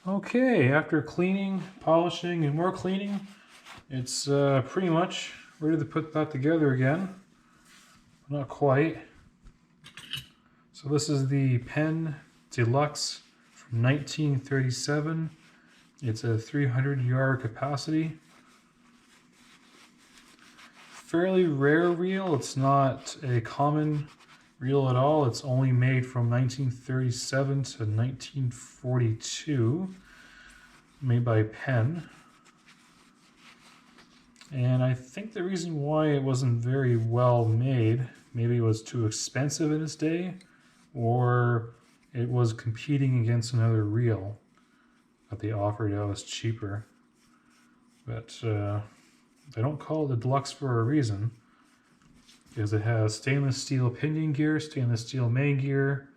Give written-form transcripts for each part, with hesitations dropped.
Okay, after cleaning, polishing, and more cleaning, it's pretty much ready to put that together again. Not quite. So this is the PENN Deluxe from 1937. It's a 300-yard capacity. Fairly rare reel. It's not a common reel at all. It's only made from 1937 to 1942. Made by Penn. And I think the reason why it wasn't very well made, maybe it was too expensive in its day, or it was competing against another reel that they offered that was cheaper. But they don't call it the Deluxe for a reason, because it has stainless steel pinion gear, stainless steel main gear.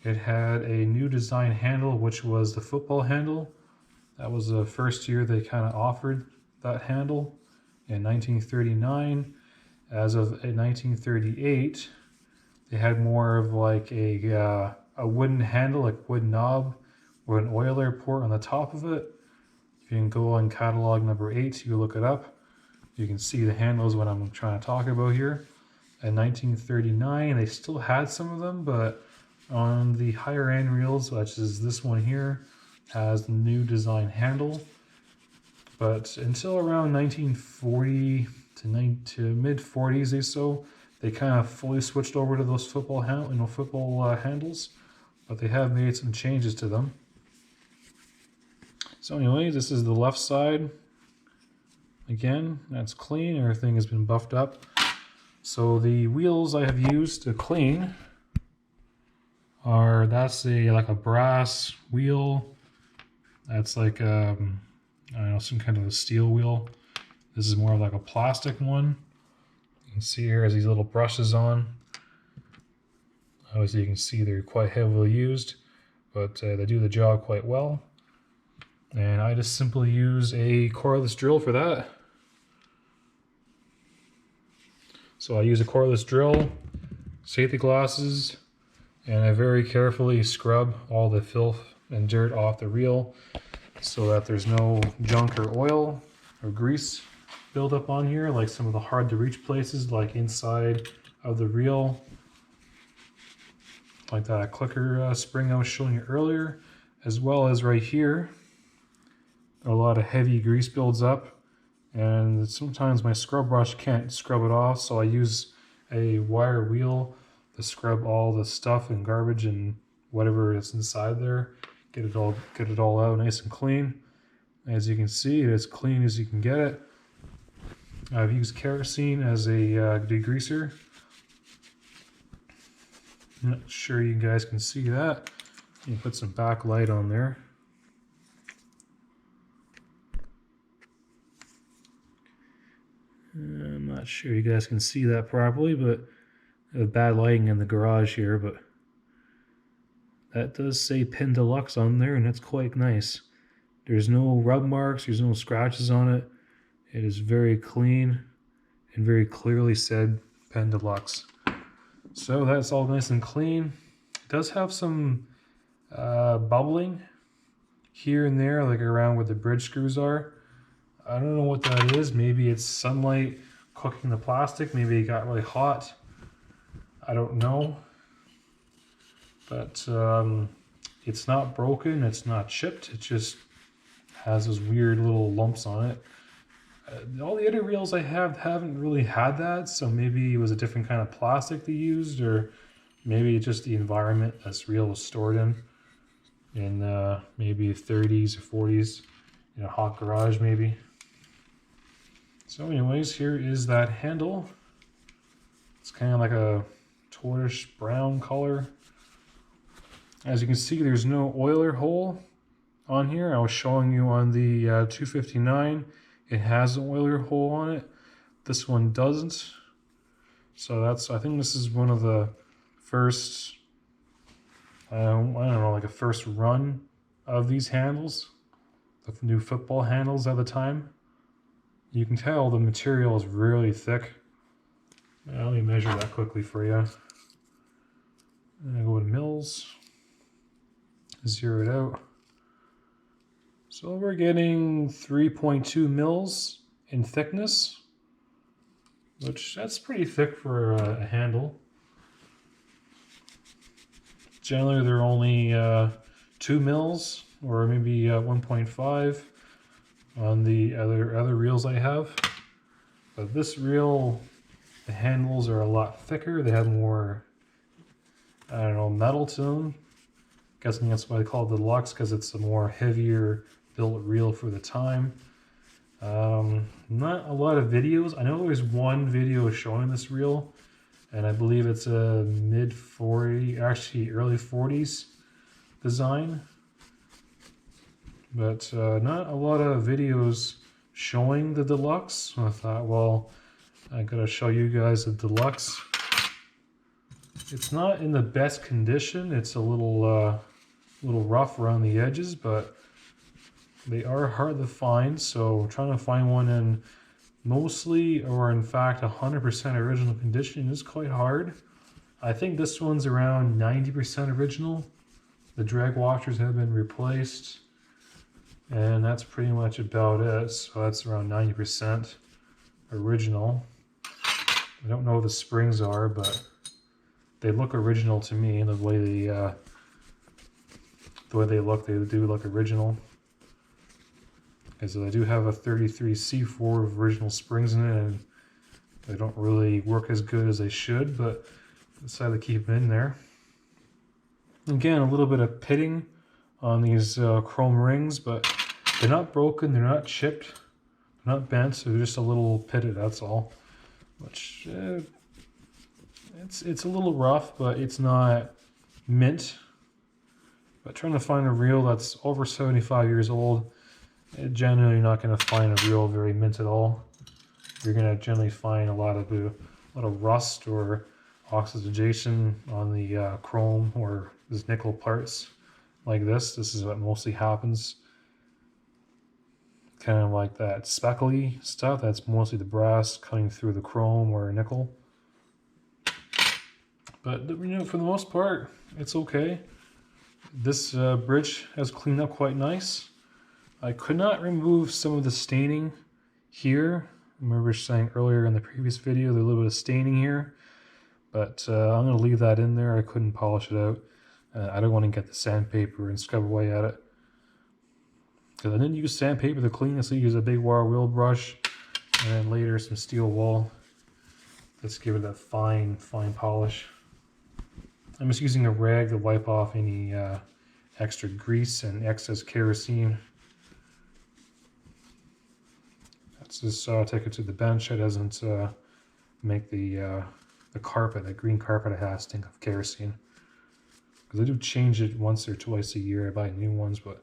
It had a new design handle, which was the football handle. That was the first year they kind of offered that handle in 1939. As of 1938, they had more of like a wooden handle, like wooden knob, with an oiler port on the top of it. If you can go on catalog number 8, you look it up. You can see the handles what I'm trying to talk about here. In 1939, they still had some of them, but on the higher end reels, such as this one here, has the new design handle. But until around 1940 to mid 40s or so, they kind of fully switched over to those football handles, but they have made some changes to them. So anyway, this is the left side. Again, that's clean. Everything has been buffed up. So the wheels I have used to clean are, that's like a brass wheel. That's like I don't know, some kind of a steel wheel. This is more like a plastic one. You can see here has these little brushes on. Obviously you can see they're quite heavily used, but they do the job quite well. And I just simply use a cordless drill for that. So I use a cordless drill, safety glasses, and I very carefully scrub all the filth and dirt off the reel so that there's no junk or oil or grease buildup on here, like some of the hard to reach places, like inside of the reel, like that clicker spring I was showing you earlier, as well as right here. A lot of heavy grease builds up, and sometimes my scrub brush can't scrub it off, so I use a wire wheel to scrub all the stuff and garbage and whatever is inside there. Get it all out nice and clean. As you can see, it's clean as you can get it. I've used kerosene as a degreaser. I'm not sure you guys can see that. You put some backlight on there. I'm not sure you guys can see that properly, but I have bad lighting in the garage here, but that does say PENN Deluxe on there, and that's quite nice. There's no rub marks, there's no scratches on it. It is very clean and very clearly said PENN Deluxe. So that's all nice and clean. It does have some bubbling here and there, like around where the bridge screws are. I don't know what that is. Maybe it's sunlight cooking the plastic. Maybe it got really hot. I don't know. But it's not broken. It's not chipped. It just has those weird little lumps on it. All the other reels I have haven't really had that. So maybe it was a different kind of plastic they used, or maybe just the environment this reel was stored in maybe 30s or 40s in a hot garage maybe. So anyways, here is that handle. It's kind of like a tortoise brown color. As you can see, there's no oiler hole on here. I was showing you on the 259. It has an oiler hole on it. This one doesn't. So I think this is one of the first, I don't know, like a first run of these handles, the new football handles at the time. You can tell the material is really thick. Let me measure that quickly for you. And I go to mils, zero it out. So we're getting 3.2 mils in thickness, which that's pretty thick for a handle. Generally they're only 2 mils or maybe 1.5 on the other reels I have. But this reel, the handles are a lot thicker. They have more, I don't know, metal to them. Guessing that's why they call it the Deluxe, because it's a more heavier built reel for the time. Not a lot of videos. I know there's one video showing this reel, and I believe it's a actually early 40s design. But not a lot of videos showing the Deluxe. So I thought, well, I gotta show you guys the Deluxe. It's not in the best condition. It's a little rough around the edges, but they are hard to find. So trying to find one in mostly, or in fact 100% original condition is quite hard. I think this one's around 90% original. The drag washers have been replaced, and that's pretty much about it. So that's around 90% original. I don't know what the springs are, but they look original to me. The way they look, they do look original. Because I do have a 33C4 of original springs in it, and they don't really work as good as they should, but I decided to keep them in there. Again, a little bit of pitting on these chrome rings, but they're not broken, they're not chipped, they're not bent, so they're just a little pitted, that's all. Which, it's a little rough, but it's not mint. But trying to find a reel that's over 75 years old, generally you're not going to find a reel very mint at all. You're going to generally find a lot of rust or oxidation on the chrome or these nickel parts like this. This is what mostly happens. Kind of like that speckly stuff. That's mostly the brass cutting through the chrome or nickel. But you know, for the most part, it's okay. This bridge has cleaned up quite nice. I could not remove some of the staining here. I remember saying earlier in the previous video there's a little bit of staining here, but I'm going to leave that in there. I couldn't polish it out. I don't want to get the sandpaper and scrub away at it. Because I didn't use sandpaper to clean this. I used a big wire wheel brush and then later some steel wool. Let's give it a fine polish. I'm just using a rag to wipe off any extra grease and excess kerosene. Let's just take it to the bench. It doesn't make the carpet, the green carpet I have, stink of kerosene. Because I do change it once or twice a year. I buy new ones, but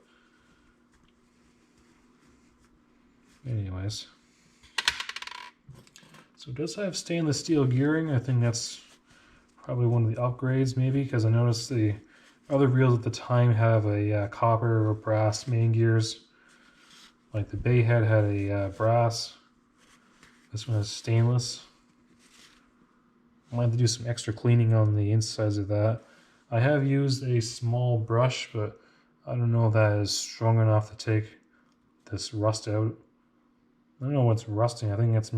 anyways. So it does have stainless steel gearing. I think that's probably one of the upgrades, maybe, because I noticed the other reels at the time have a copper or brass main gears. Like the Bayhead had a brass. This one is stainless. I might have to do some extra cleaning on the insides of that. I have used a small brush, but I don't know if that is strong enough to take this rust out. I don't know what's rusting. I think it's